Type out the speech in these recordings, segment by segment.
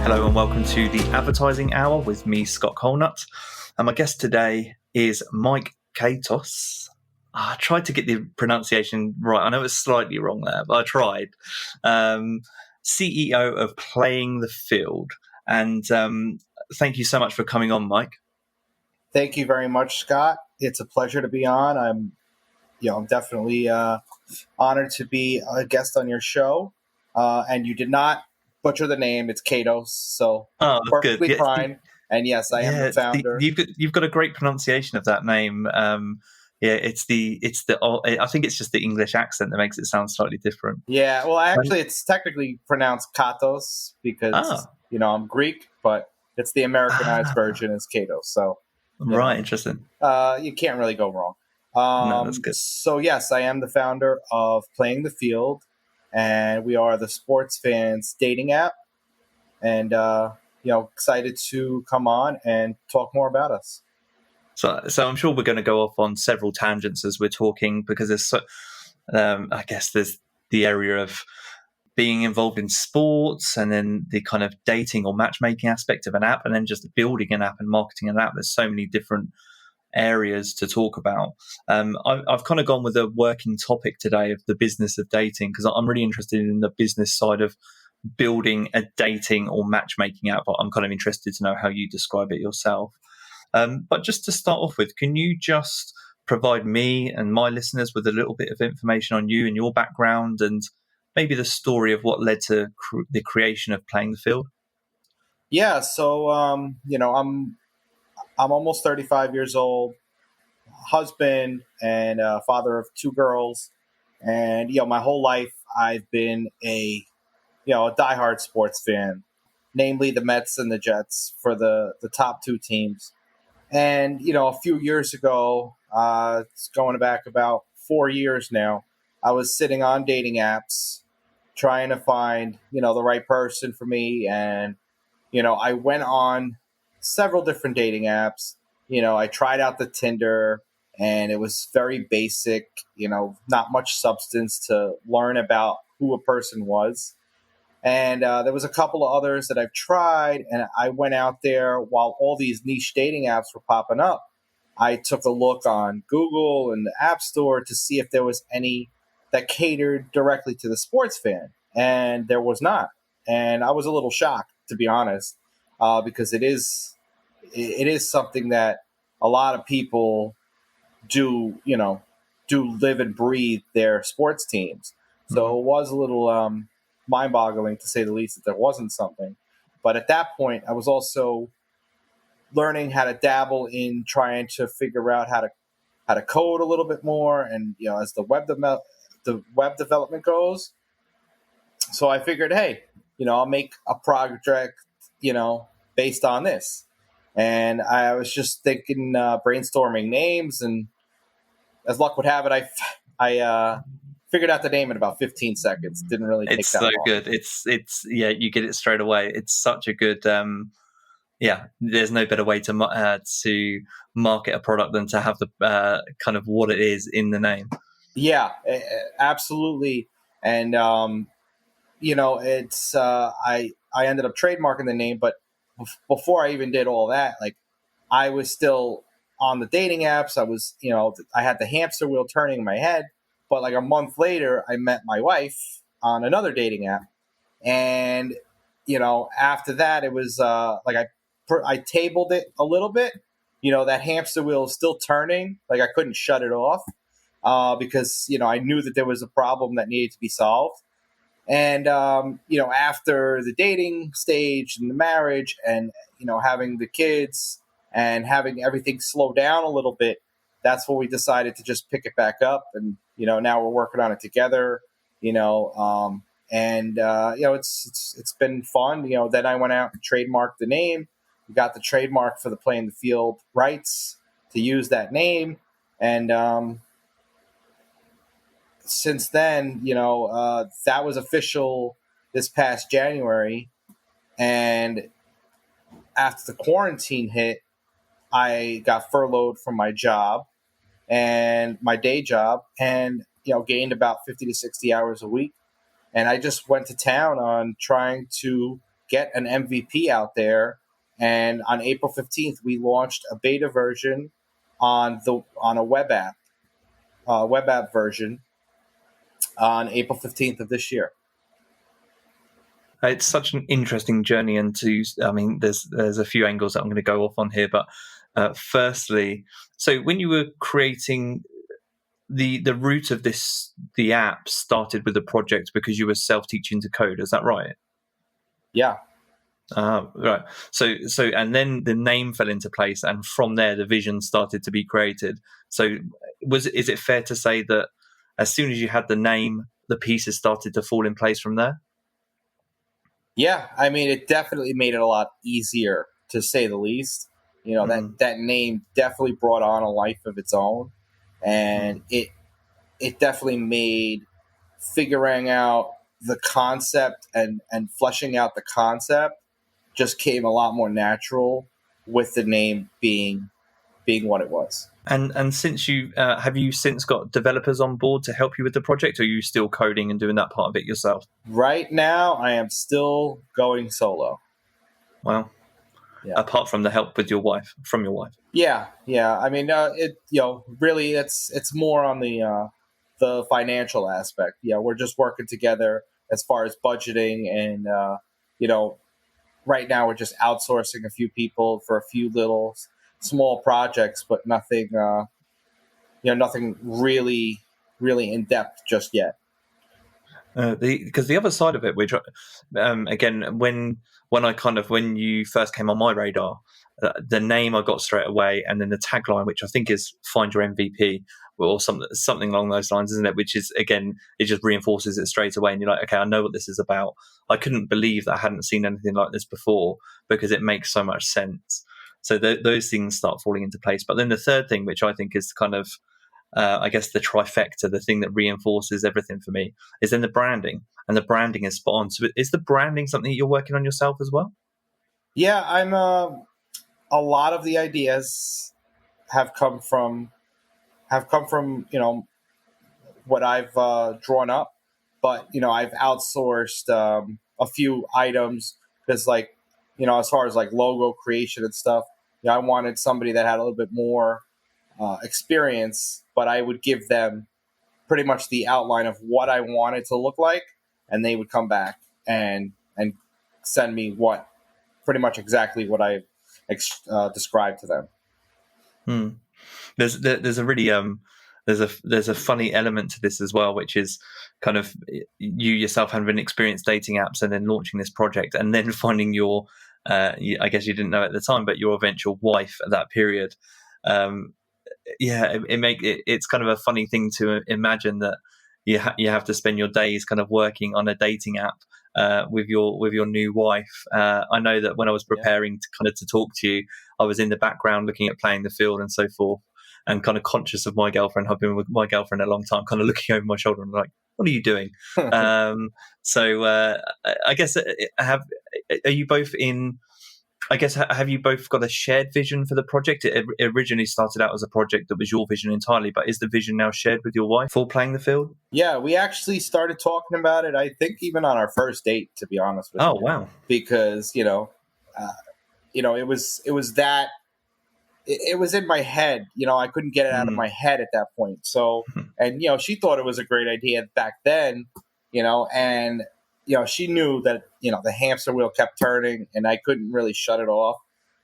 Hello and welcome to the Advertising Hour with me, Scott Colnut. And my guest today is Mike Katos. I tried to get the pronunciation right. I know it's slightly wrong there, but I tried. CEO of Playing the Field. And thank you so much for coming on, Mike. Thank you very much, Scott. It's a pleasure to be on. I'm definitely honored to be a guest on your show. And you did not butcher the name. It's Katos, so perfectly good. fine. And yes, I am the founder. You've got a great pronunciation of that name. I think it's just the English accent that makes it sound slightly different. Yeah, well, actually, it's technically pronounced Katos because I'm Greek, but it's the Americanized version is Katos. So interesting. You can't really go wrong. No, that's good. So yes, I am the founder of Playing the Field, and we are the sports fans dating app. And excited to come on and talk more about us. So I'm sure we're going to go off on several tangents as we're talking, because there's I guess there's the area of being involved in sports, and then the kind of dating or matchmaking aspect of an app, and then just building an app and marketing an app. There's so many different areas to talk about. I've kind of gone with a working topic today of the business of dating, because I'm really interested in the business side of building a dating or matchmaking app. I'm kind of interested to know how you describe it yourself. But just to start off with, can you just provide me and my listeners with a little bit of information on you and your background, and maybe the story of what led to the creation of Playing the Field? Yeah, so I'm almost 35 years old, husband and father of two girls, and my whole life I've been a diehard sports fan, namely the Mets and the Jets for the top two teams. And a few years ago, it's going back about 4 years now, I was sitting on dating apps trying to find the right person for me, and I went on several different dating apps. I tried out the Tinder, and it was very basic, not much substance to learn about who a person was. And there was a couple of others that I've tried, and I went out there while all these niche dating apps were popping up. I took a look on Google and the App Store to see if there was any that catered directly to the sports fan, and there was not. And I was a little shocked, to be honest, because it is something that a lot of people do live and breathe their sports teams. So it was a little mind-boggling, to say the least, that there wasn't something. But at that point, I was also learning how to dabble in trying to figure out how to code a little bit more, and as the web development goes. So I figured, hey, I'll make a project, based on this. And I was just thinking, brainstorming names, and as luck would have it, I figured out the name in about 15 seconds. Didn't really take that long. It's so good. It's you get it straight away. It's such a good there's no better way to market a product than to have the kind of what it is in the name. Yeah, absolutely. And it's I ended up trademarking the name, but before I even did all that, like, I was still on the dating apps. I was, I had the hamster wheel turning in my head. But like a month later, I met my wife on another dating app. And, after that, it was I tabled it a little bit. That hamster wheel is still turning. Like, I couldn't shut it off because, I knew that there was a problem that needed to be solved. And, after the dating stage and the marriage and, having the kids and having everything slow down a little bit, that's when we decided to just pick it back up. And, now we're working on it together, it's been fun. Then I went out and trademarked the name. We got the trademark for the Playing the Field rights to use that name. And since then, that was official this past January. And after the quarantine hit, I got furloughed from my job and my day job, and gained about 50 to 60 hours a week. And I just went to town on trying to get an MVP out there. And on April 15th, we launched a beta version on a web app version on April 15th of this year. It's such an interesting journey, and I mean, there's a few angles that I'm going to go off on here, but firstly, so when you were creating the root of the app started with a project because you were self-teaching to code, is that right? Yeah. Right. So, and then the name fell into place, and from there, the vision started to be created. So, is it fair to say that as soon as you had the name, the pieces started to fall in place from there? Yeah, I mean, it definitely made it a lot easier, to say the least. That name definitely brought on a life of its own, and it definitely made figuring out the concept and fleshing out the concept just came a lot more natural with the name being what it was. And since you have you since got developers on board to help you with the project, or are you still coding and doing that part of it yourself? Right now, I am still going solo. Wow. Yeah. Apart from the help with your wife, Yeah. I mean, really, it's more on the financial aspect. Yeah, we're just working together as far as budgeting, and right now we're just outsourcing a few people for a few little small projects, but nothing, nothing really in depth just yet. Because the other side of it, which again, when you first came on my radar, the name I got straight away, and then the tagline, which I think is "Find Your MVP" or something along those lines, isn't it? Which is, again, it just reinforces it straight away, and you're like, okay, I know what this is about. I couldn't believe that I hadn't seen anything like this before, because it makes so much sense. So those things start falling into place. But then the third thing, which I think is kind of I guess the trifecta, the thing that reinforces everything for me, is then the branding, and the branding is spot on. So is the branding something that you're working on yourself as well? Yeah, I'm. A lot of the ideas have come from what I've drawn up, but I've outsourced a few items, because, like, as far as like logo creation and stuff, I wanted somebody that had a little bit more experience, but I would give them pretty much the outline of what I wanted to look like, and they would come back and send me pretty much exactly what I described to them. There's a really there's a funny element to this as well, which is kind of you yourself having been experienced dating apps and then launching this project, and then finding your I guess you didn't know at the time, but your eventual wife at that period. It's kind of a funny thing to imagine that you have to spend your days kind of working on a dating app with your new wife. I know that when I was preparing to talk to you, I was in the background looking at Playing the Field and so forth, and kind of conscious of my girlfriend. I've been with my girlfriend a long time, kind of looking over my shoulder and like, what are you doing? So I guess are you both in? I guess, have you both got a shared vision for the project? It originally started out as a project that was your vision entirely, but is the vision now shared with your wife for Playing the Field? Yeah, we actually started talking about it, I think, even on our first date, to be honest with you. Oh, wow. Because, it was in my head. I couldn't get it out of my head at that point. So, and, she thought it was a great idea back then, and she knew that, the hamster wheel kept turning and I couldn't really shut it off.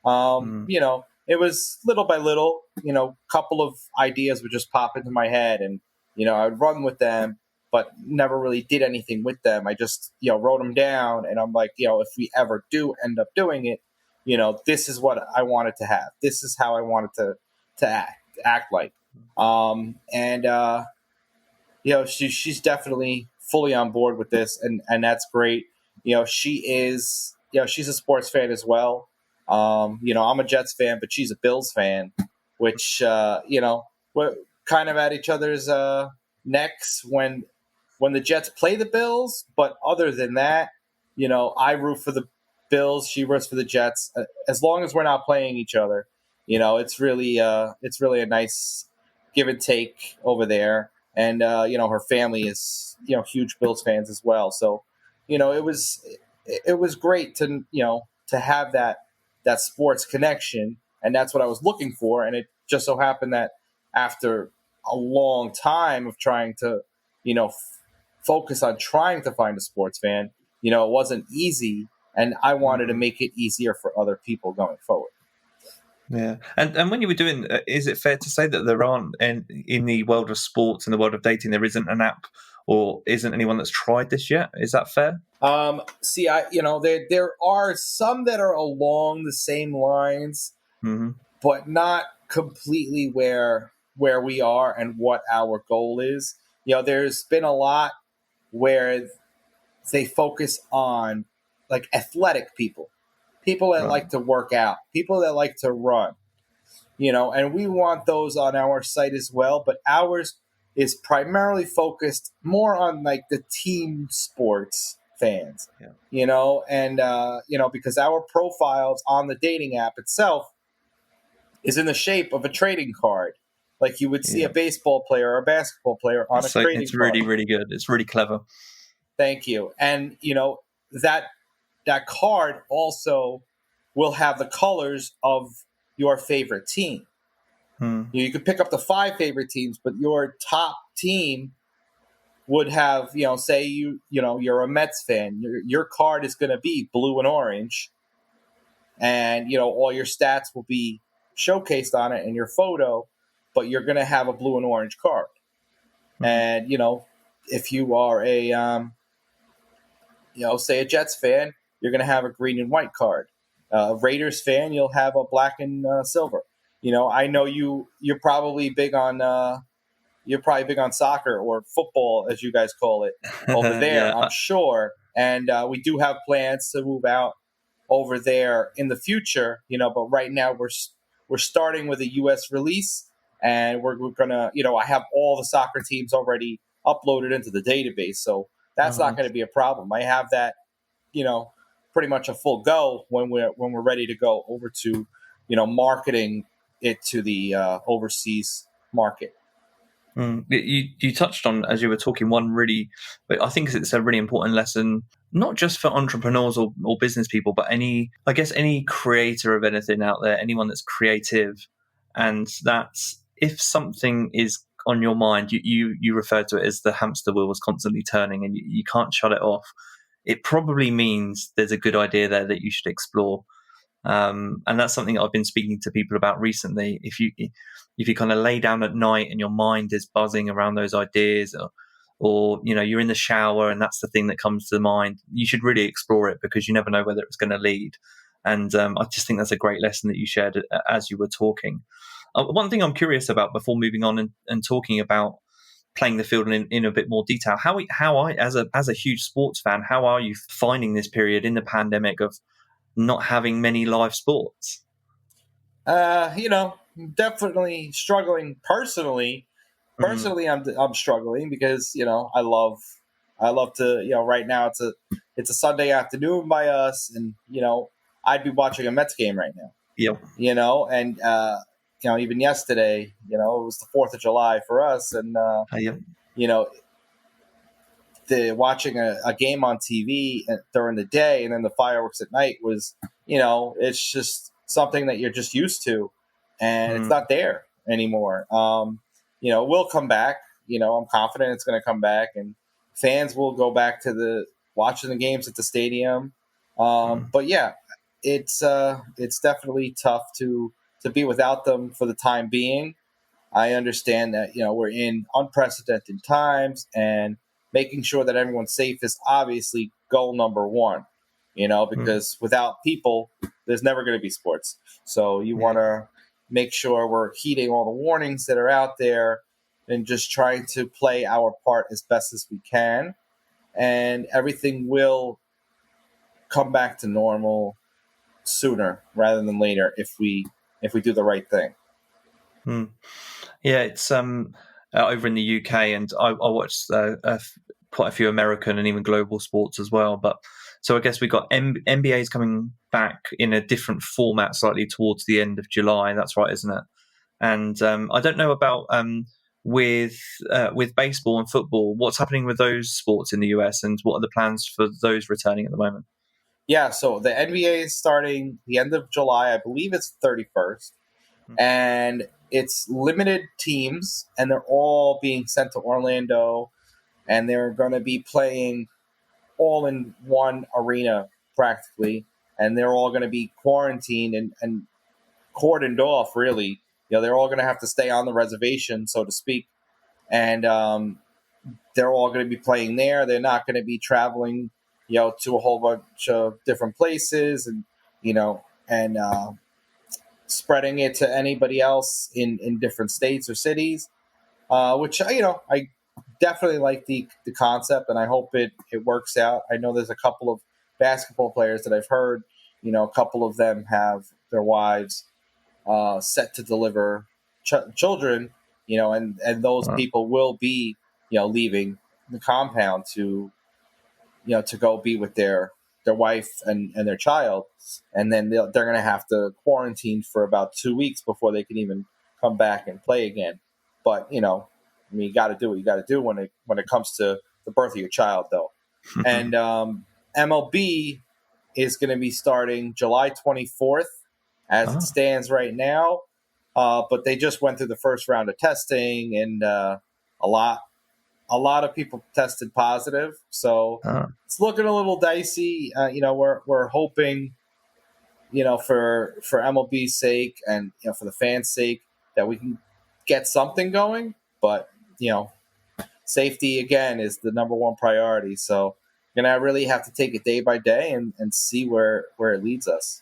It was little by little, couple of ideas would just pop into my head, and, I would run with them, but never really did anything with them. I just, wrote them down, and I'm like, if we ever do end up doing it, this is what I wanted to have. This is how I wanted to act like. She's definitely fully on board with this, and that's great. She's a sports fan as well. I'm a Jets fan, but she's a Bills fan, which, we're kind of at each other's necks when the Jets play the Bills. But other than that, I root for the Bills. She roots for the Jets. As long as we're not playing each other, it's really a nice give and take over there. And, her family is, huge Bills fans as well. So, it was it was great to to have that sports connection, and that's what I was looking for. And it just so happened that after a long time of trying to focus on trying to find a sports fan, it wasn't easy, and I wanted to make it easier for other people going forward. Yeah, and when you were doing, is it fair to say that there aren't in the world of sports and the world of dating, there isn't an app or isn't anyone that's tried this yet? Is that fair? See, there are some that are along the same lines, Mm-hmm. but not completely where we are and what our goal is. There's been a lot where they focus on like athletic people that Right. like to work out, people that like to run, and we want those on our site as well. But ours is primarily focused more on like the team sports fans, and because our profiles on the dating app itself is in the shape of a trading card, like you would see Yeah. a baseball player or a basketball player on a So trading it's card. really, really good. It's really clever. Thank you. And that card also will have the colors of your favorite team. You could pick up the 5 favorite teams, but your top team would have, say you're a Mets fan. Your card is going to be blue and orange, and all your stats will be showcased on it in your photo, but you're going to have a blue and orange card. And if you are a say a Jets fan, you're going to have a green and white card. A Raiders fan, you'll have a black and silver. I know you're probably big on soccer or football, as you guys call it, over there, Yeah. I'm sure. And we do have plans to move out over there in the future, but right now we're starting with a U.S. release, and we're gonna, I have all the soccer teams already uploaded into the database, so that's not going to be a problem. I have that, pretty much a full go when we're ready to go over to, marketing it to the overseas market. You touched on, as you were talking, one really, but I think it's a really important lesson, not just for entrepreneurs or business people, but any creator of anything out there, anyone that's creative, and that's if something is on your mind, you refer to it as the hamster wheel is constantly turning, and you can't shut it off. It probably means there's a good idea there that you should explore. And that's something I've been speaking to people about recently. If you kind of lay down at night and your mind is buzzing around those ideas, or you're in the shower and that's the thing that comes to mind, you should really explore it, because you never know whether it's going to lead. And I just think that's a great lesson that you shared as you were talking. One thing I'm curious about before moving on and talking about playing the field in a bit more detail, how I as a huge sports fan, how are you finding this period in the pandemic of not having many live sports? Definitely struggling personally. Personally, I'm struggling because I love to right now it's a Sunday afternoon by us, and I'd be watching a Mets game right now. Yep. And even yesterday, it was the 4th of July for us, and Yep. the watching a game on TV during the day and then the fireworks at night was, it's just something that you're just used to, and it's not there anymore. We'll come back. I'm confident it's going to come back, and fans will go back to watching the games at the stadium. But yeah, it's definitely tough to be without them for the time being. I understand that we're in unprecedented times, and making sure that everyone's safe is obviously goal number one. Because without people, there's never going to be sports. So you want to make sure we're heeding all the warnings that are out there and just trying to play our part as best as we can. And everything will come back to normal sooner rather than later if we do the right thing. Yeah, it's over in the UK, and I watched quite a few American and even global sports as well. But so I guess we got NBA is coming back in a different format slightly towards the end of July. That's right, isn't it? And I don't know about with baseball and football. What's happening with those sports in the US, and what are the plans for those returning at the moment? Yeah, so the NBA is starting the end of July. I believe it's 31st. And it's limited teams, and they're all being sent to Orlando, and they're going to be playing all in one arena practically, and they're all going to be quarantined and cordoned off, really. They're all going to have to stay on the reservation, so to speak, and they're all going to be playing there. They're not going to be traveling, to a whole bunch of different places, and and spreading it to anybody else in different states or cities. Which I definitely like the concept, and I hope it works out. I know there's a couple of basketball players that I've heard. A couple of them have their wives set to deliver children. And those Wow. people will be leaving the compound to go be with their wife and their child, and then they're going to have to quarantine for about 2 weeks before they can even come back and play again. But you got to do what you got to do when it comes to the birth of your child, though. And MLB is going to be starting July 24th, as it Ah, stands right now. But they just went through the first round of testing, and a lot of people tested positive, so ah. it's looking a little dicey. We're hoping, for MLB's sake and for the fans' sake, that we can get something going. But safety again is the number one priority. So you're gonna really have to take it day by day and see where it leads us.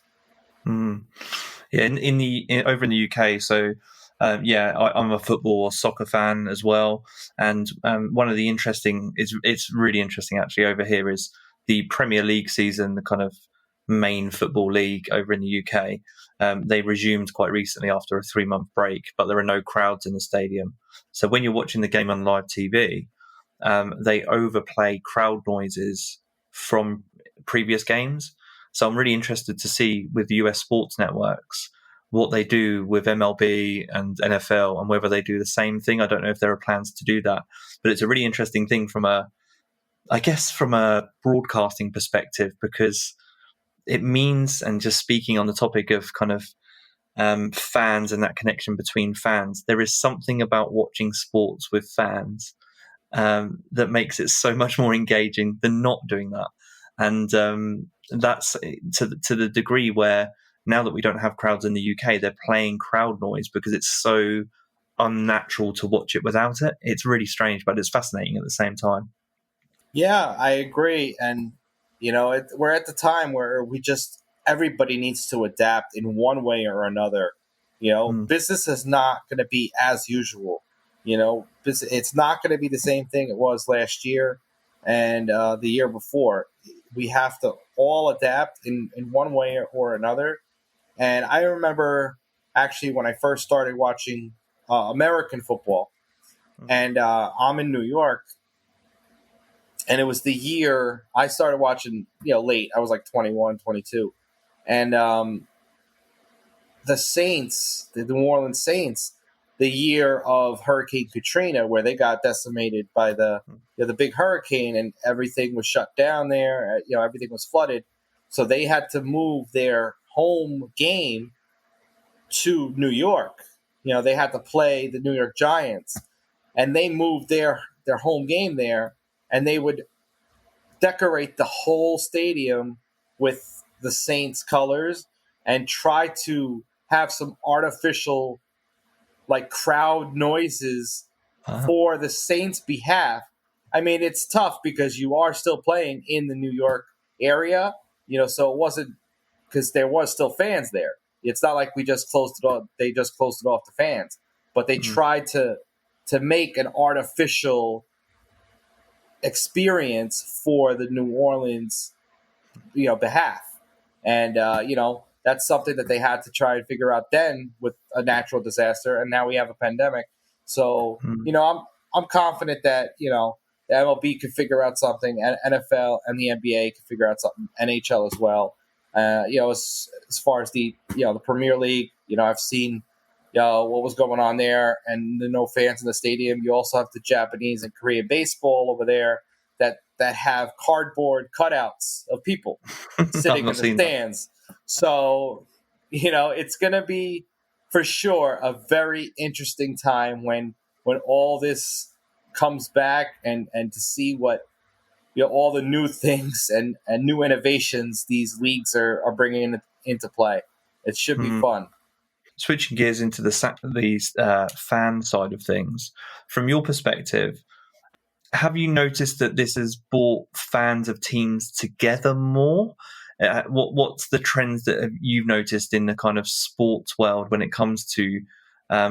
Mm. Yeah, over in the UK. So, I'm a football or soccer fan as well. And one of the it's really interesting actually over here is the Premier League season, the kind of main football league over in the UK. They resumed quite recently after a 3-month break, but there are no crowds in the stadium. So when you're watching the game on live TV, they overplay crowd noises from previous games. So I'm really interested to see with the US sports networks what they do with MLB and NFL and whether they do the same thing. I don't know if there are plans to do that, but it's a really interesting thing I guess from a broadcasting perspective, because it means, and just speaking on the topic of kind of fans and that connection between fans, there is something about watching sports with fans that makes it so much more engaging than not doing that. And that's to the degree where now that we don't have crowds in the UK, they're playing crowd noise because it's so unnatural to watch it without it. It's really strange, but it's fascinating at the same time. Yeah, I agree. And, we're at the time where everybody needs to adapt in one way or another. Mm, Business is not going to be as usual. It's not going to be the same thing it was last year and the year before. We have to all adapt in one way or another. And I remember actually when I first started watching American football, and I'm in New York, and it was the year I started watching, late. I was like 21, 22. And the Saints, the New Orleans Saints, the year of Hurricane Katrina, where they got decimated by the big hurricane, and everything was shut down there. Everything was flooded, so they had to move their home game to New York. They had to play the New York Giants, and they moved their home game there, and they would decorate the whole stadium with the Saints colors and try to have some artificial like crowd noises ah, for the Saints behalf. I mean, it's tough because you are still playing in the New York area, so it wasn't, because there was still fans there. It's not like we just closed it off. They just closed it off to fans, but they mm, tried to make an artificial experience for the New Orleans, behalf. And that's something that they had to try and figure out then with a natural disaster, and now we have a pandemic. So mm, I'm confident that the MLB could figure out something, and NFL and the NBA could figure out something, NHL as well. As far as the Premier League, I've seen what was going on there, and the no fans in the stadium. You also have the Japanese and Korean baseball over there. that have cardboard cutouts of people I've sitting not in the seen that. stands. So, it's going to be for sure a very interesting time when all this comes back, and to see what all the new things and new innovations these leagues are bringing into play. It should be Mm. fun. Switching gears into the fan side of things, from your perspective, have you noticed that this has brought fans of teams together more? What's the trends that you've noticed in the kind of sports world when it comes to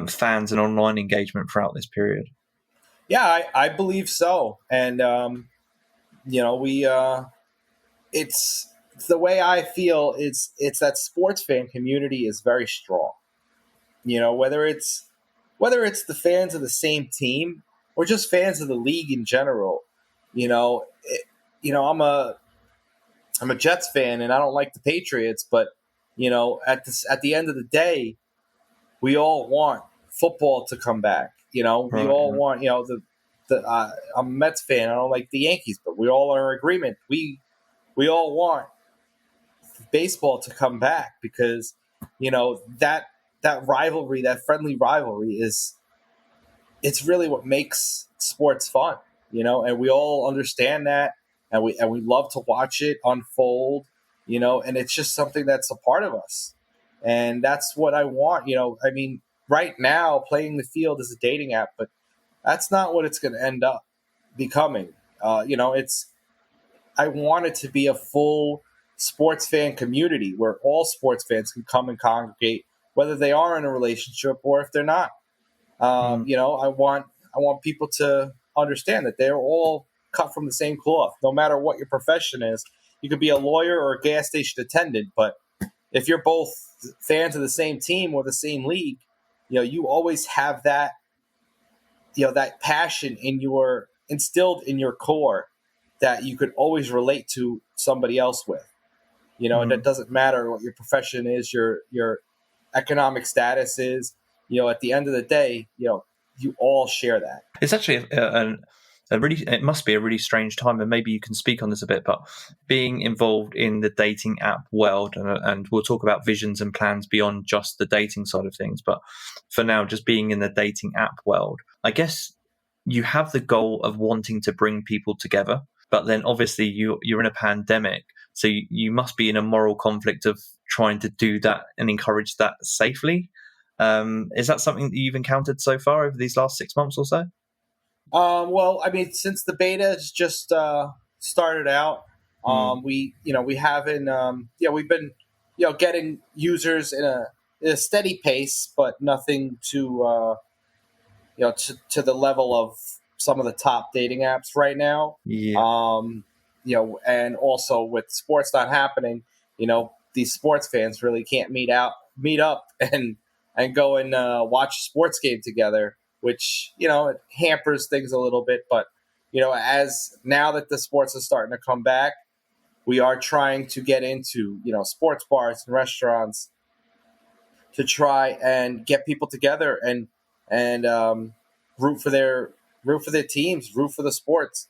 fans and online engagement throughout this period? Yeah, I believe so. And we it's the way I feel. It's that sports fan community is very strong. Whether it's the fans of the same team or just fans of the league in general. You know, it, I'm a Jets fan and I don't like the Patriots, but at the end of the day, we all want football to come back. We Right. all want I'm a Mets fan. I don't like the Yankees, but we all are in agreement. We all want baseball to come back because that rivalry, that friendly rivalry, it's really what makes sports fun. And we all understand that, and we love to watch it unfold. And it's just something that's a part of us, and that's what I want. I mean, right now, playing the field is a dating app, but that's not what it's going to end up becoming. It's I want it to be a full sports fan community where all sports fans can come and congregate, whether they are in a relationship or if they're not. Mm. I want people to understand that they're all cut from the same cloth, no matter what your profession is. You could be a lawyer or a gas station attendant, but if you're both fans of the same team or the same league, you always have that passion instilled in your core that you could always relate to somebody else with. And it doesn't matter what your profession is, your economic status is. At the end of the day, you all share that. It's actually it must be a really strange time, and maybe you can speak on this a bit, but being involved in the dating app world, and we'll talk about visions and plans beyond just the dating side of things, but for now, just being in the dating app world, I guess you have the goal of wanting to bring people together, but then obviously you're in a pandemic, so you must be in a moral conflict of trying to do that and encourage that safely. Is that something that you've encountered so far over these last 6 months or so? Well, I mean, since the beta has just started out, Mm. we haven't, we've been, getting users in a steady pace, but nothing to the level of some of the top dating apps right now. Yeah. And also with sports not happening, these sports fans really can't meet up and go and watch a sports game together, which it hampers things a little bit. But as now that the sports are starting to come back, we are trying to get into sports bars and restaurants to try and get people together and root for their teams, root for the sports,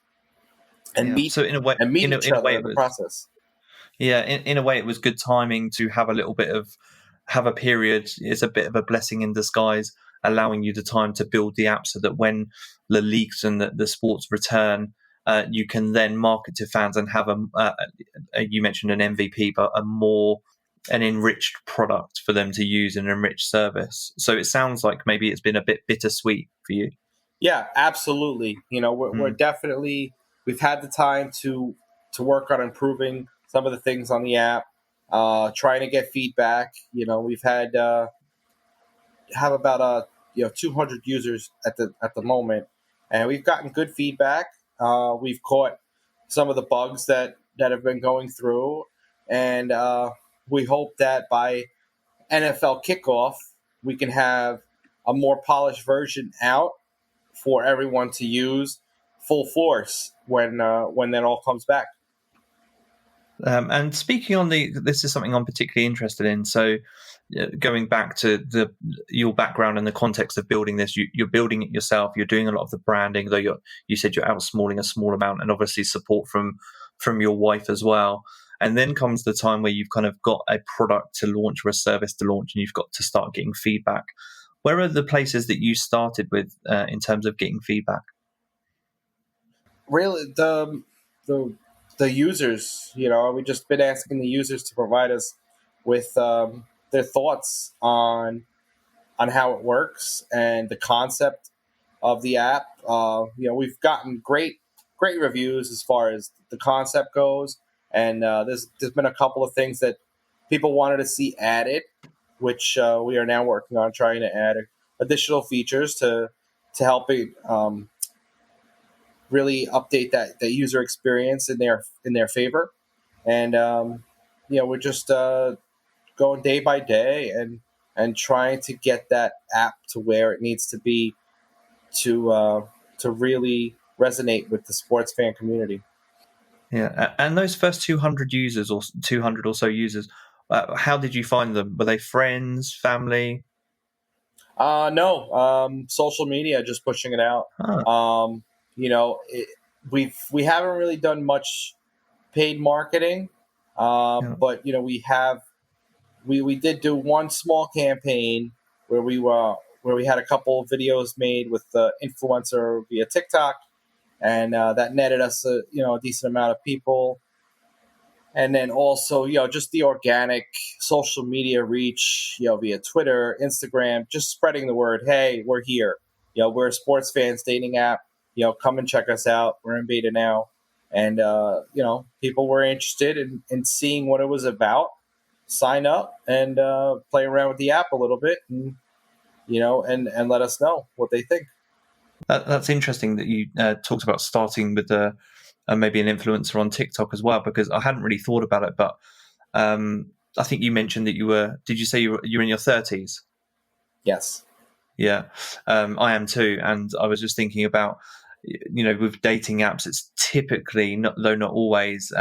and Yeah. meet So in a way, and meet each in a other way, in it the was. process. Yeah, in a way, it was good timing to have a little bit of have a period. It's a bit of a blessing in disguise, allowing you the time to build the app so that when the leagues and the sports return, you can then market to fans and have you mentioned an MVP, but an enriched product for them to use, an enriched service. So it sounds like maybe it's been a bit bittersweet for you. Yeah, absolutely. We're Mm. definitely we've had the time to work on improving some of the things on the app, trying to get feedback. We've had have about 200 users at the moment, and we've gotten good feedback. We've caught some of the bugs that have been going through, and we hope that by NFL kickoff we can have a more polished version out for everyone to use full force when that all comes back. And speaking on this is something I'm particularly interested in. So going back to your background and the context of building this, you're building it yourself. You're doing a lot of the branding, though you said you're outsmalling a small amount, and obviously support from your wife as well. And then comes the time where you've kind of got a product to launch or a service to launch, and you've got to start getting feedback. Where are the places that you started with in terms of getting feedback? Really, the users. We've just been asking the users to provide us with their thoughts on how it works and the concept of the app. We've gotten great reviews as far as the concept goes, and there's been a couple of things that people wanted to see added, which we are now working on trying to add additional features to help it really update that user experience in their favor. And we're just going day by day and trying to get that app to where it needs to be to really resonate with the sports fan community. Yeah, and those first 200 users or 200 or so users, how did you find them? Were they friends, family? No, social media, just pushing it out. Ah. We haven't really done much paid marketing, Yeah. but we did do one small campaign where we had a couple of videos made with the influencer via TikTok, and that netted us a decent amount of people. And then also, just the organic social media reach, via Twitter, Instagram, just spreading the word. Hey, we're here. We're a sports fans dating app. Come and check us out. We're in beta now. And, people were interested in seeing what it was about. Sign up and play around with the app a little bit and let us know what they think. That's interesting that you talked about starting with maybe an influencer on TikTok as well, because I hadn't really thought about it. But I think you mentioned that did you say you're in your 30s? Yes. Yeah, I am too. And I was just thinking about, with dating apps, it's typically, though not always,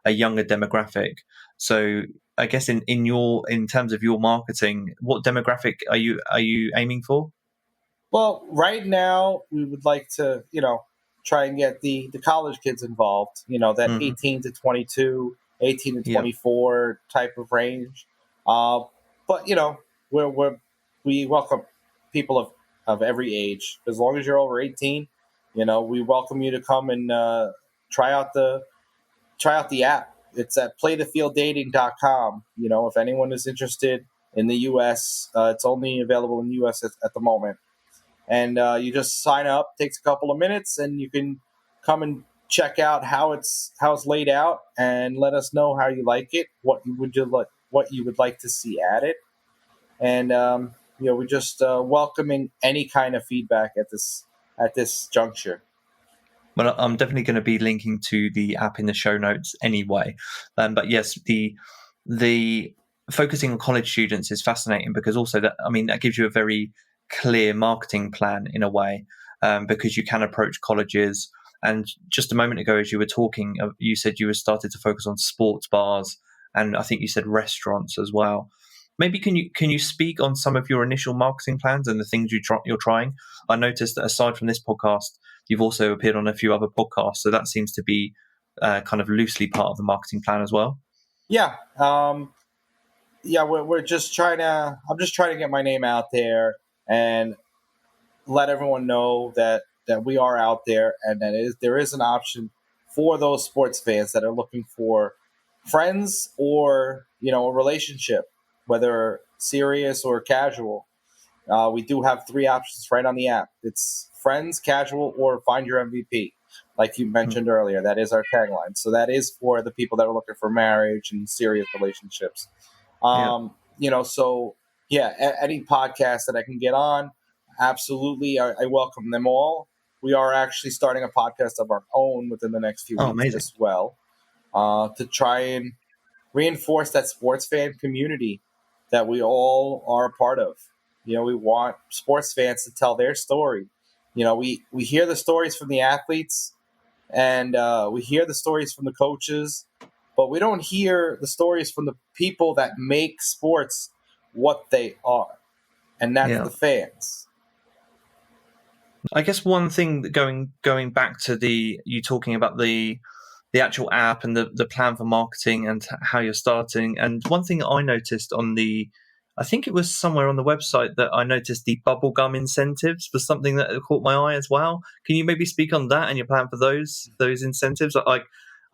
a younger demographic. So I guess in terms of your marketing, what demographic are you aiming for? Well, right now we would like to, try and get the college kids involved. That 18 to 22, 18 to 24 type of range. But we welcome people of every age, as long as you're over 18. We welcome you to come and try out the app. It's at playthefielddating.com. If anyone is interested in the U.S., it's only available in the U.S. at the moment. And you just sign up. Takes a couple of minutes, and you can come and check out how it's laid out, and let us know how you like it. What you would like to see added, and we're just welcoming any kind of feedback at this juncture. Well, I'm definitely going to be linking to the app in the show notes anyway. But yes, the focusing on college students is fascinating, because also that gives you a very clear marketing plan in a way, because you can approach colleges. And just a moment ago, as you were talking, you said you were started to focus on sports bars, and I think you said restaurants as well. Maybe can you speak on some of your initial marketing plans and the things you're trying? I noticed that aside from this podcast, you've also appeared on a few other podcasts, so that seems to be kind of loosely part of the marketing plan as well. Yeah, we're just trying to. I'm just trying to get my name out there and let everyone know that we are out there, and that there is an option for those sports fans that are looking for friends or a relationship, whether serious or casual. We do have 3 options right on the app. It's friends, casual, or find your MVP. Like you mentioned earlier, that is our tagline. So that is for the people that are looking for marriage and serious relationships. Any podcast that I can get on, absolutely, I welcome them all. We are actually starting a podcast of our own within the next few weeks amazing. as well, to try and reinforce that sports fan community that we all are a part of. We want sports fans to tell their story. We hear the stories from the athletes, and we hear the stories from the coaches, but we don't hear the stories from the people that make sports what they are, and that's Yeah. the fans. I guess one thing that going back to you talking about the actual app and the plan for marketing and how you're starting. And one thing I noticed I think it was somewhere on the website that I noticed the bubblegum incentives was something that caught my eye as well. Can you maybe speak on that and your plan for those incentives? I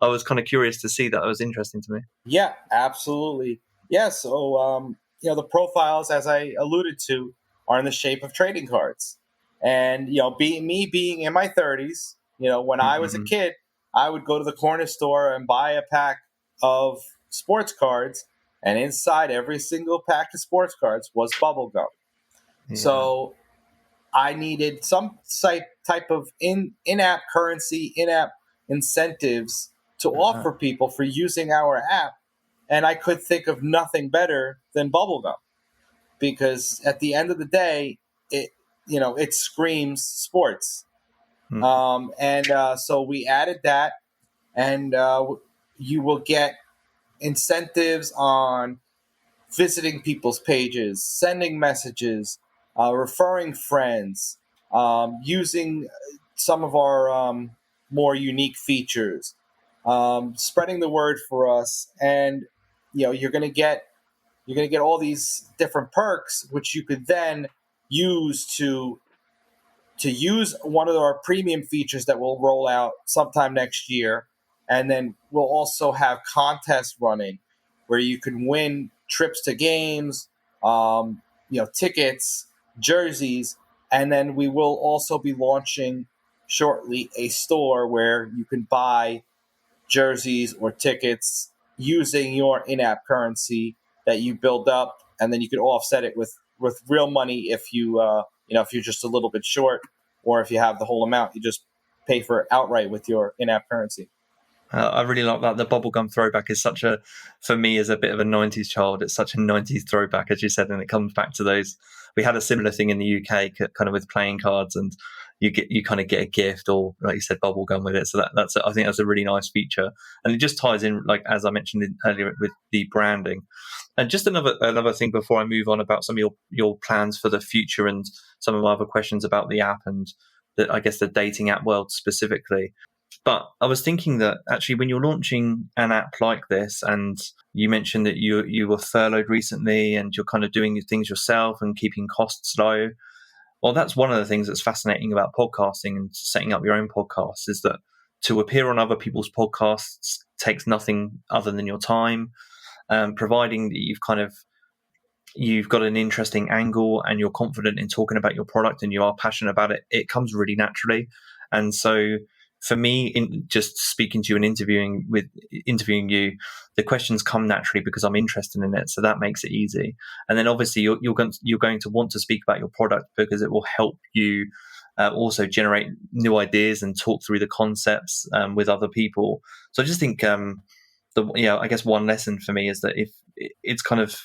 was kind of curious to see that. It was interesting to me. Yeah, absolutely. Yeah, so the profiles, as I alluded to, are in the shape of trading cards. And being in my 30s, when I was a Mm-hmm. kid, I would go to the corner store and buy a pack of sports cards, and inside every single pack of sports cards was bubble gum. Yeah. So I needed some type of in-app currency, in-app incentives to offer people for using our app, and I could think of nothing better than bubblegum, because at the end of the day, it screams sports. So we added that, and you will get incentives on visiting people's pages, sending messages, referring friends, using some of our more unique features, spreading the word for us, and you're going to get all these different perks, which you could then use to use one of our premium features that will roll out sometime next year. And then we'll also have contests running where you can win trips to games, tickets, jerseys. And then we will also be launching shortly a store where you can buy jerseys or tickets using your in-app currency that you build up, and then you can offset it with real money if if you're just a little bit short, or if you have the whole amount, you just pay for it outright with your in-app currency. I really like that. The bubblegum throwback is for me as a bit of a 90s child, it's such a 90s throwback, as you said, and it comes back to those. We had a similar thing in the UK, kind of with playing cards, and you kind of get a gift, or like you said, bubblegum with it. So I think that's a really nice feature, and it just ties in, like as I mentioned earlier, with the branding. And just another thing before I move on about some of your plans for the future and some of my other questions about the app and I guess the dating app world specifically. But I was thinking that actually when you're launching an app like this, and you mentioned that you were furloughed recently and you're kind of doing things yourself and keeping costs low. Well, that's one of the things that's fascinating about podcasting and setting up your own podcast, is that to appear on other people's podcasts takes nothing other than your time, providing that you've got an interesting angle and you're confident in talking about your product and you are passionate about it. It comes really naturally. And so for me, in just speaking to you and interviewing you, the questions come naturally because I'm interested in it. So that makes it easy. And then obviously you're going to want to speak about your product because it will help you also generate new ideas and talk through the concepts with other people. So I just think I guess one lesson for me is that if it's kind of,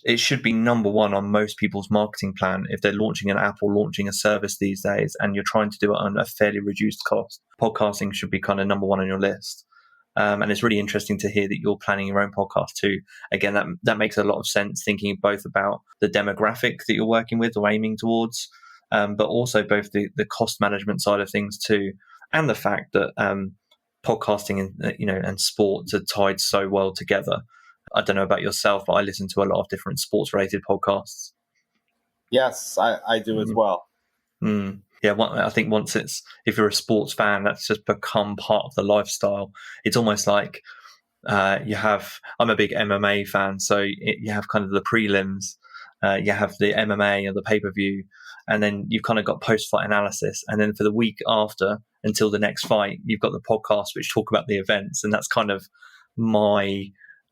it should be number one on most people's marketing plan if they're launching an app or launching a service these days, and you're trying to do it on a fairly reduced cost. Podcasting should be kind of number one on your list. And it's really interesting to hear that you're planning your own podcast too. Again, that makes a lot of sense, thinking both about the demographic that you're working with or aiming towards, but also both the cost management side of things too, and the fact that podcasting and sports are tied so well together. I don't know about yourself, but I listen to a lot of different sports-related podcasts. Yes, I do as well. Yeah, I think if you're a sports fan, that's just become part of the lifestyle. It's almost like I'm a big MMA fan, so you have kind of the prelims, you have the MMA or the pay-per-view, and then you've kind of got post-fight analysis. And then for the week after, until the next fight, you've got the podcasts which talk about the events. And that's kind of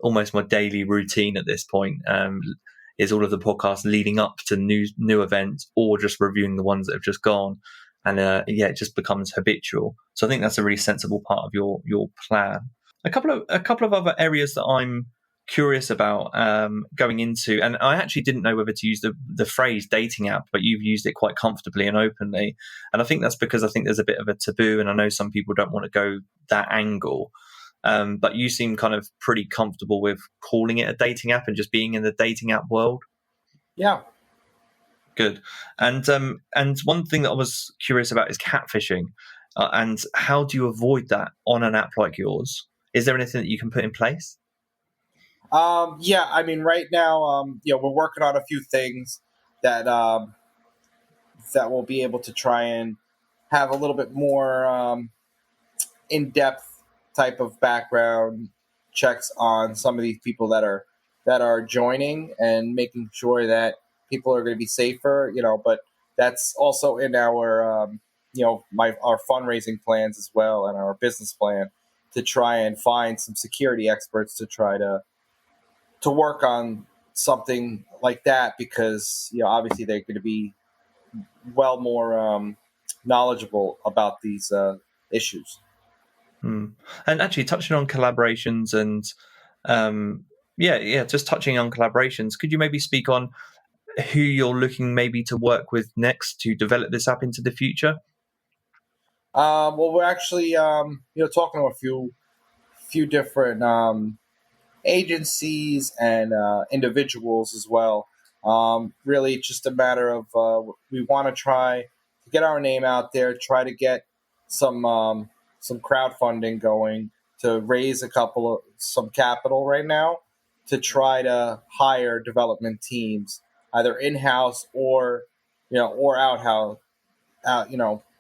almost my daily routine at this point, is all of the podcasts leading up to new events or just reviewing the ones that have just gone. And it just becomes habitual. So I think that's a really sensible part of your plan. A couple of other areas that I'm curious about going into, and I actually didn't know whether to use the phrase dating app, but you've used it quite comfortably and openly. And I think that's because I think there's a bit of a taboo, and I know some people don't want to go that angle. But you seem kind of pretty comfortable with calling it a dating app and just being in the dating app world. Yeah. Good. And one thing that I was curious about is catfishing. And how do you avoid that on an app like yours? Is there anything that you can put in place? Yeah, I mean, right now, we're working on a few things that that we'll be able to try and have a little bit more in-depth type of background checks on some of these people that are joining, and making sure that people are going to be safer. But that's also in our our fundraising plans as well, and our business plan, to try and find some security experts to try to work on something like that, because obviously they're going to be well more knowledgeable about these issues. Hmm. And actually, touching on collaborations and just touching on collaborations, could you maybe speak on who you're looking maybe to work with next to develop this app into the future? Well, we're actually talking to a few different agencies and individuals as well. Really, it's just a matter of we want to try to get our name out there, try to get some crowdfunding going to raise some capital right now, to try to hire development teams, either in house or out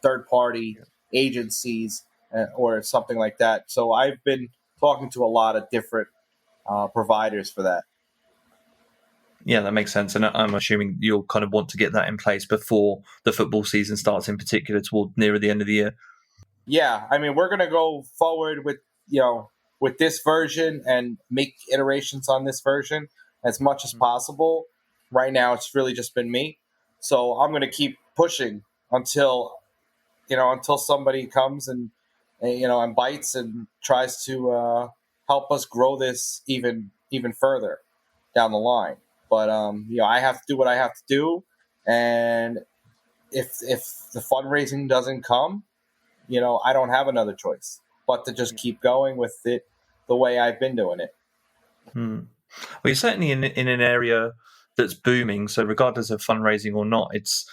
third party agencies, or something like that. So I've been talking to a lot of different providers for that. Yeah, that makes sense. And I'm assuming you'll kind of want to get that in place before the football season starts, in particular toward nearer the end of the year. Yeah, I mean, we're gonna go forward with this version and make iterations on this version as much as possible. Right now, it's really just been me, so I'm gonna keep pushing until somebody comes and bites and tries to help us grow this even further down the line. But I have to do what I have to do, and if the fundraising doesn't come, I don't have another choice but to just keep going with it the way I've been doing it. Hmm. Well, you're certainly in an area that's booming. So regardless of fundraising or not, it's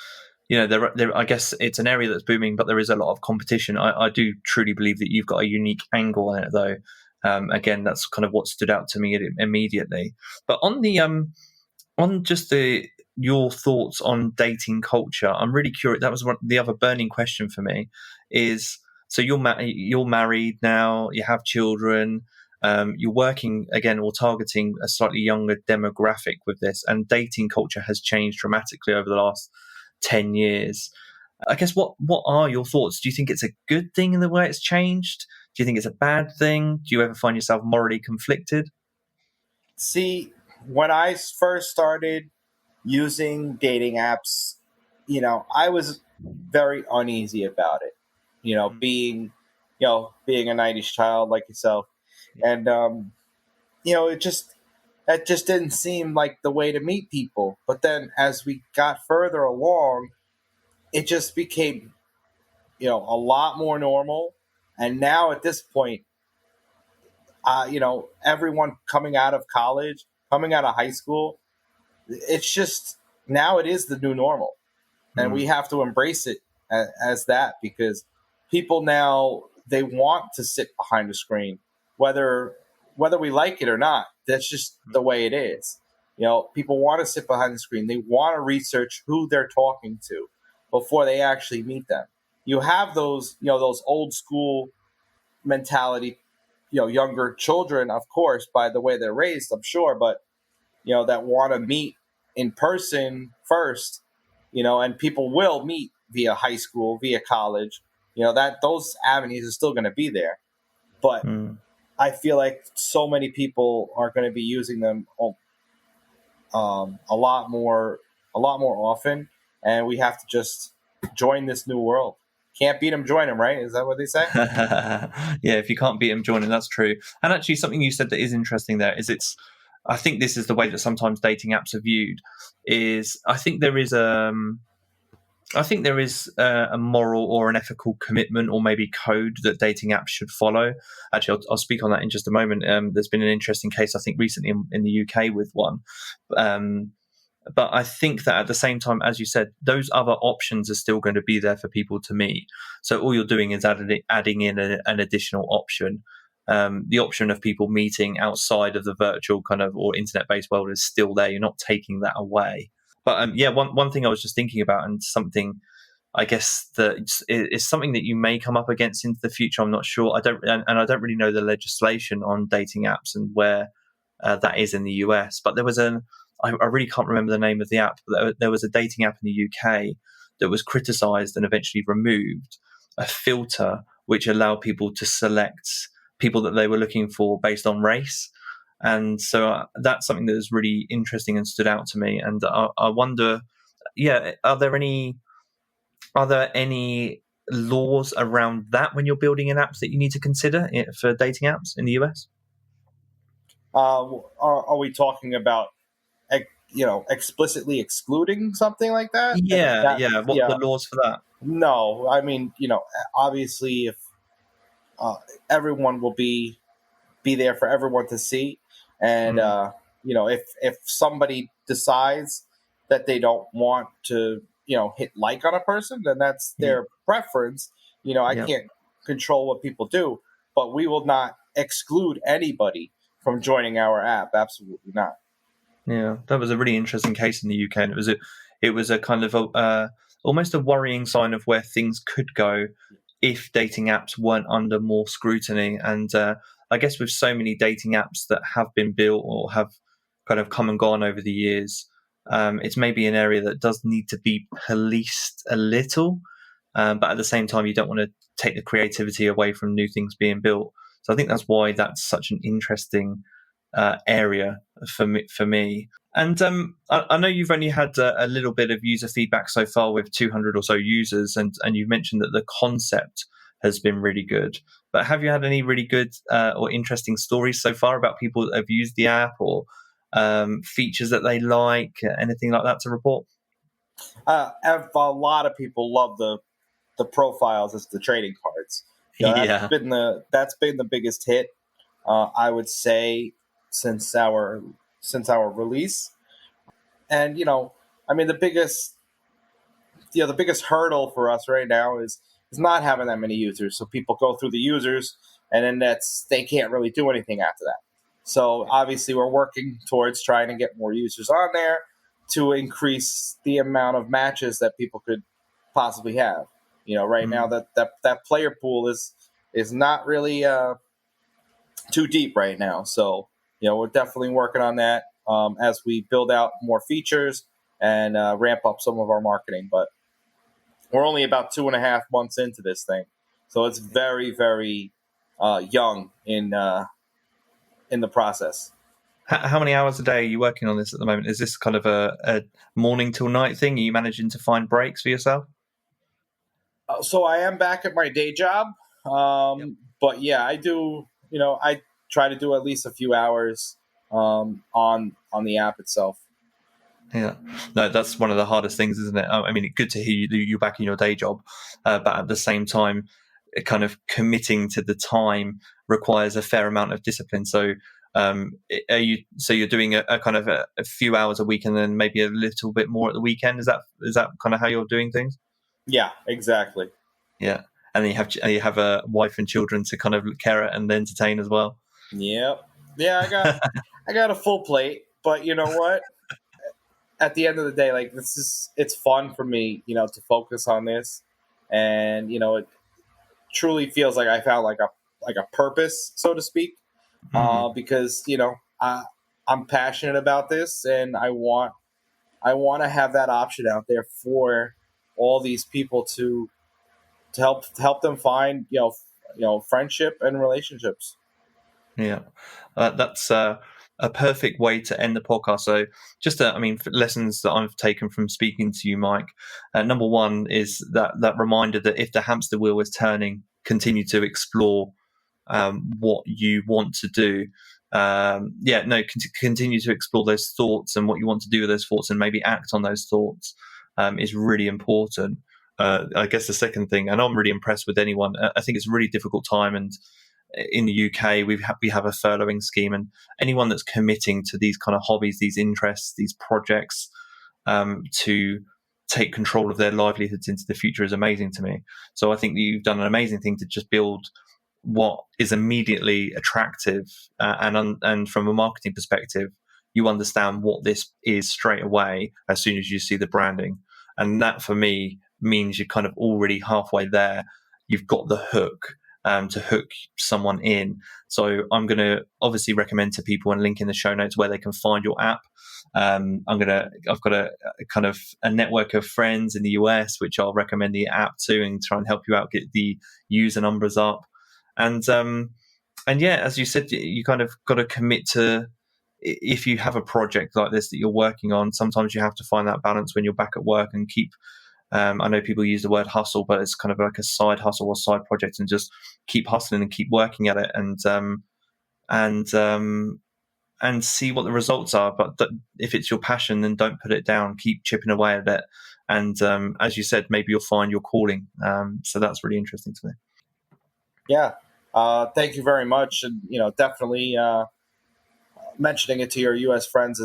I guess it's an area that's booming, but there is a lot of competition. I do truly believe that you've got a unique angle on it, though. Again, that's kind of what stood out to me immediately. But on just your thoughts on dating culture, I'm really curious. That was the other burning question for me. Is so you're married now, you have children. You're working again or targeting a slightly younger demographic with this, and dating culture has changed dramatically over the last 10 years. I guess what are your thoughts? Do you think it's a good thing in the way it's changed? Do you think it's a bad thing? Do you ever find yourself morally conflicted? See, when I first started using dating apps, I was very uneasy about it. Being a '90s child like yourself, and it just that just didn't seem like the way to meet people. But then, as we got further along, it just became a lot more normal. And now at this point, everyone coming out of college, coming out of high school, it's just now it is the new normal, and we Mm. have to embrace it as that, because people now, they want to sit behind a screen, whether we like it or not. That's just the way it is. People want to sit behind the screen. They want to research who they're talking to before they actually meet them. You have those old school mentality, younger children, of course, by the way they're raised, I'm sure, but that want to meet in person first, and people will meet via high school, via college, that those avenues are still going to be there. But Mm. I feel like so many people are going to be using them a lot more often, and we have to just join this new world. Can't beat them, join them, right? Is that what they say? Yeah, if you can't beat him, join him. That's true. And actually, something you said that is interesting there is I think this is the way that sometimes dating apps are viewed. Is I think there is I think there is a moral or an ethical commitment or maybe code that dating apps should follow. Actually, I'll speak on that in just a moment. There's been an interesting case, I think, recently in the UK with one. Um, but I think that at the same time, as you said, those other options are still going to be there for people to meet. So all you're doing is adding in an additional option. The option of people meeting outside of the virtual kind of or internet-based world is still there. You're not taking that away. But yeah, one thing I was just thinking about, and something I guess that is something that you may come up against into the future. I'm not sure. I don't really know the legislation on dating apps and where that is in the US. But there was I really can't remember the name of the app, but there was a dating app in the UK that was criticised and eventually removed, a filter which allowed people to select people that they were looking for based on race. And so that's something that was really interesting and stood out to me. And I wonder, yeah, are there any laws around that when you're building an app that you need to consider for dating apps in the US? Are we talking about explicitly excluding something like that? Yeah. What are Yeah. the laws for that? No, I mean, obviously, if everyone will be there for everyone to see, and if somebody decides that they don't want to, hit like on a person, then that's their preference. I Yeah. can't control what people do, but we will not exclude anybody from joining our app. Absolutely not. Yeah, that was a really interesting case in the UK, and it was a kind of almost a worrying sign of where things could go if dating apps weren't under more scrutiny. And I guess with so many dating apps that have been built or have kind of come and gone over the years, it's maybe an area that does need to be policed a little. But at the same time, you don't want to take the creativity away from new things being built. So I think that's why that's such an interesting area for me. And I know you've only had a little bit of user feedback so far with 200 or so users, and you've mentioned that the concept has been really good. But have you had any really good or interesting stories so far about people that have used the app or features that they like, anything like that to report? A lot of people love the profiles as the trading cards. Yeah. That's been the biggest hit. I would say since our release, and I mean the biggest hurdle for us right now is not having that many users. So people go through the users, and then they can't really do anything after that. So obviously we're working towards trying to get more users on there to increase the amount of matches that people could possibly have. Right now that player pool is not really too deep right now. So we're definitely working on that as we build out more features and ramp up some of our marketing. But we're only about 2.5 months into this thing, so it's very, very young in the process. How many hours a day are you working on this at the moment? Is this kind of a morning till night thing? Are you managing to find breaks for yourself? So I am back at my day job, but yeah, I do. I try to do at least a few hours on the app itself. Yeah, no, that's one of the hardest things, isn't it? I mean, it's good to hear you back in your day job, but at the same time, kind of committing to the time requires a fair amount of discipline. So, you're doing a kind of a few hours a week, and then maybe a little bit more at the weekend. Is that kind of how you're doing things? Yeah, exactly. Yeah, and then you have a wife and children to kind of care at and entertain as well. Yep. Yeah, I got a full plate, but you know what? At the end of the day, like it's fun for me, to focus on this, and it truly feels like I found like a purpose, so to speak, because I'm passionate about this, and I want to have that option out there for all these people to help them find friendship and relationships. Yeah, that's a perfect way to end the podcast. So, just lessons that I've taken from speaking to you, Mike. Number one is that reminder that if the hamster wheel is turning, continue to explore what you want to do. Continue to explore those thoughts and what you want to do with those thoughts, and maybe act on those thoughts. is really important. I guess the second thing, and I'm really impressed with anyone. I think it's a really difficult time, and in the UK we have a furloughing scheme, and anyone that's committing to these kind of hobbies, these interests, these projects, to take control of their livelihoods into the future is amazing to me. So I think that you've done an amazing thing to just build what is immediately attractive, and from a marketing perspective, you understand what this is straight away as soon as you see the branding. And that for me means you're kind of already halfway there. You've got the hook, to hook someone in. So I'm going to obviously recommend to people and link in the show notes where they can find your app. I've got a kind of a network of friends in the US, which I'll recommend the app to and try and help you out, get the user numbers up. And yeah, as you said, you kind of got to commit to, if you have a project like this that you're working on, sometimes you have to find that balance when you're back at work and keep, I know people use the word hustle, but it's kind of like a side hustle or side project, and just keep hustling and keep working at it, and see what the results are. But if it's your passion, then don't put it down. Keep chipping away at it. And as you said, maybe you'll find your calling. So that's really interesting to me. Yeah. Thank you very much. And, definitely mentioning it to your U.S. friends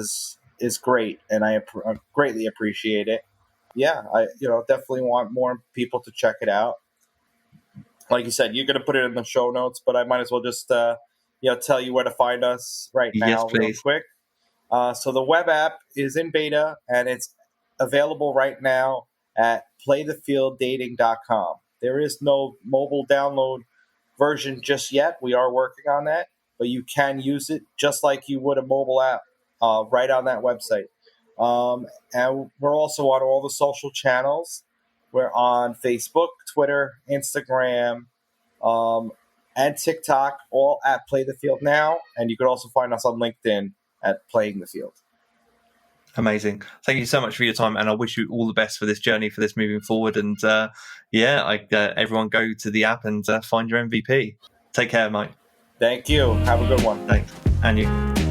is great. And I greatly appreciate it. Yeah, I definitely want more people to check it out. Like you said, you're going to put it in the show notes, but I might as well just tell you where to find us right now, real quick. So the web app is in beta, and it's available right now at playthefielddating.com. There is no mobile download version just yet. We are working on that, but you can use it just like you would a mobile app right on that website. And we're also on all the social channels. We're on Facebook, Twitter, Instagram, and TikTok, all at Play the Field Now. And you could also find us on LinkedIn at Playing the Field. Amazing. Thank you so much for your time, and I wish you all the best for this journey, for this moving forward. And everyone go to the app and find your MVP. Take care, Mike. Thank you. Have a good one. Thanks. And you.